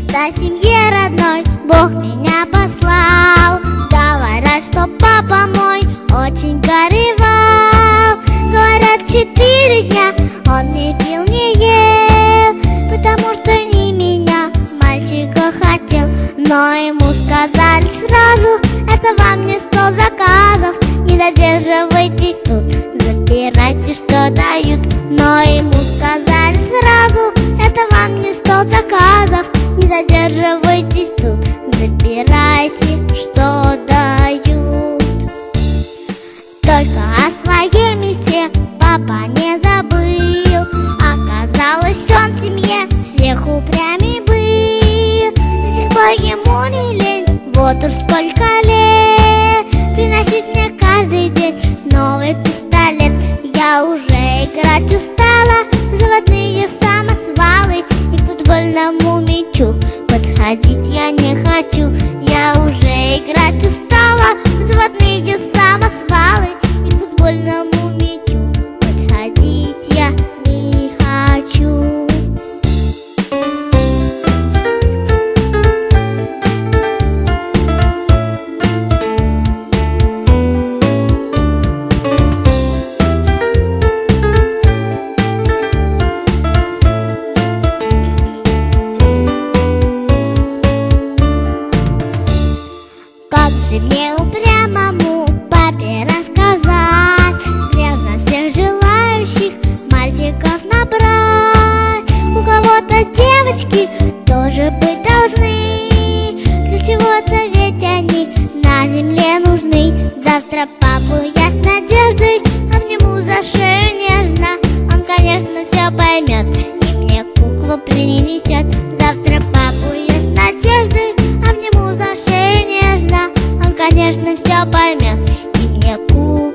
Когда семье родной Бог меня послал, говорят, что папа мой очень горевал. Говорят, 4 дня он не пил, не ел, потому что не меня, мальчика, хотел. Но ему сказали сразу: это вам не 100 заказов, не задерживайтесь тут, забирайте, что дают. Но ему сказали сразу: это вам не 100 заказов, не задерживайтесь тут, забирайте, что дают. Только о своей мечте папа не забыл. Оказалось, он в семье всех упрямей был. До сих пор ему не лень, вот уж сколько лет, приносить мне каждый день новый пистолет. Я уже играть устала в заводные самосвалы, и к футбольному мячу подходить я не хочу. Я уже играть устала в заводные самосвалы, и к футбольному мячу подходить я не хочу. Мне упрямому папе рассказать, где на всех желающих мальчиков набрать. У кого-то девочки тоже быть должны, для чего-то ведь они на земле нужны. Завтра папу я с надеждой обниму за шею нежно, он, конечно, все поймет и мне куклу принесет. Завтра папу я с надеждой обниму за шею нежно, он, конечно, все поймет и мне куклу